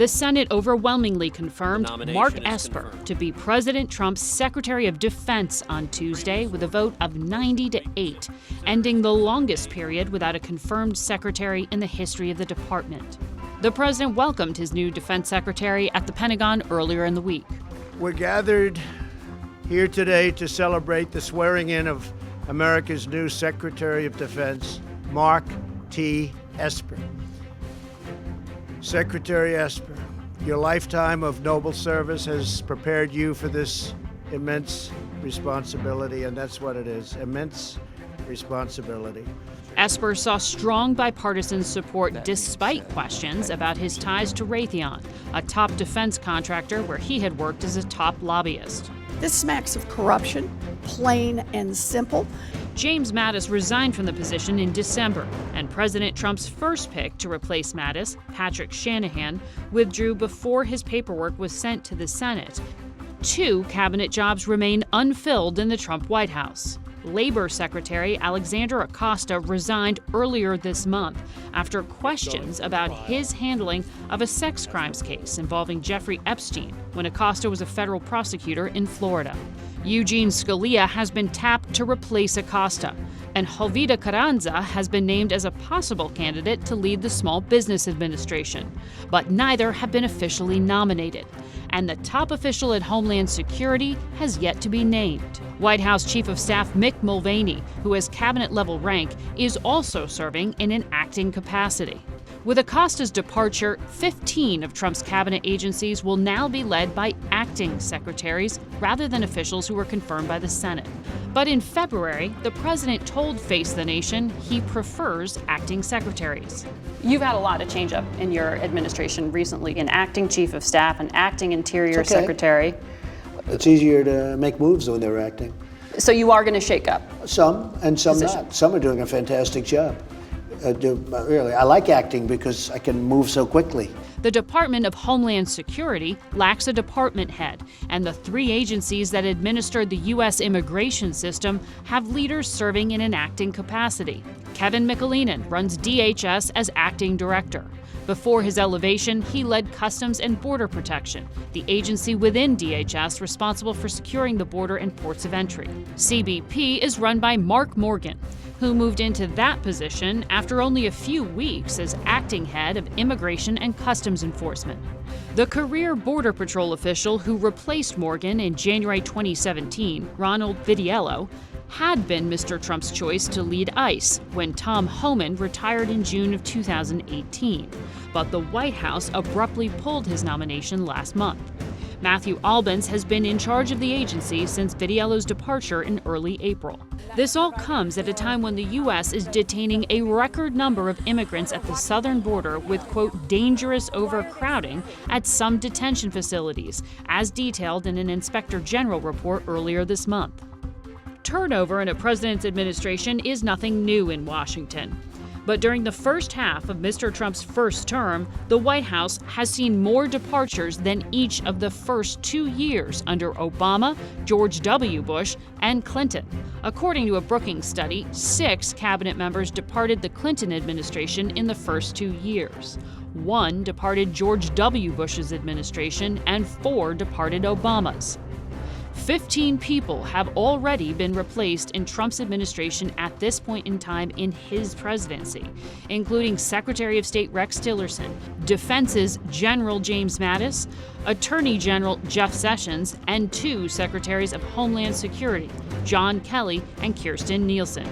The Senate overwhelmingly confirmed Mark Esper to be President Trump's Secretary of Defense on Tuesday with a vote of 90-8, ending the longest period without a confirmed secretary in the history of the department. The president welcomed his new defense secretary at the Pentagon earlier in the week. We're gathered here today to celebrate the swearing-in of America's new Secretary of Defense, Mark T. Esper. Secretary Esper, your lifetime of noble service has prepared you for this immense responsibility, and that's what it is, immense responsibility. Esper saw strong bipartisan support despite questions about his ties to Raytheon, a top defense contractor where he had worked as a top lobbyist. This smacks of corruption, plain and simple. James Mattis resigned from the position in December, and President Trump's first pick to replace Mattis, Patrick Shanahan, withdrew before his paperwork was sent to the Senate. 2 cabinet jobs remain unfilled in the Trump White House. Labor Secretary Alexander Acosta resigned earlier this month after questions about his handling of a sex crimes case involving Jeffrey Epstein when Acosta was a federal prosecutor in Florida. Eugene Scalia has been tapped to replace Acosta, and Jovita Carranza has been named as a possible candidate to lead the Small Business Administration, but neither have been officially nominated. And the top official at Homeland Security has yet to be named. White House Chief of Staff Mick Mulvaney, who has cabinet-level rank, is also serving in an acting capacity. With Acosta's departure, 15 of Trump's cabinet agencies will now be led by acting secretaries rather than officials who were confirmed by the Senate. But in February, the president told Face the Nation he prefers acting secretaries. You've had a lot of change up in your administration recently, an acting chief of staff, an acting interior secretary. It's easier to make moves when they're acting. So you are going to shake up? Some, and some not. Some are doing a fantastic job. Really, I like acting because I can move so quickly. The Department of Homeland Security lacks a department head, and the 3 agencies that administer the U.S. immigration system have leaders serving in an acting capacity. Kevin McAleenan runs DHS as acting director. Before his elevation, he led Customs and Border Protection, the agency within DHS responsible for securing the border and ports of entry. CBP is run by Mark Morgan, who moved into that position after only a few weeks as acting head of Immigration and Customs Enforcement. The career Border Patrol official who replaced Morgan in January 2017, Ronald Vitiello, had been Mr. Trump's choice to lead ICE when Tom Homan retired in June of 2018. But the White House abruptly pulled his nomination last month. Matthew Albence has been in charge of the agency since Vitiello's departure in early April. This all comes at a time when the U.S. is detaining a record number of immigrants at the southern border with, quote, dangerous overcrowding at some detention facilities, as detailed in an Inspector General report earlier this month. Turnover in a president's administration is nothing new in Washington. But during the first half of Mr. Trump's first term, the White House has seen more departures than each of the first 2 years under Obama, George W. Bush, and Clinton. According to a Brookings study, 6 cabinet members departed the Clinton administration in the first 2 years. 1 departed George W. Bush's administration, and 4 departed Obama's. 15 people have already been replaced in Trump's administration at this point in time in his presidency, including Secretary of State Rex Tillerson, Defense's General James Mattis, Attorney General Jeff Sessions, and 2 Secretaries of Homeland Security, John Kelly and Kirstjen Nielsen.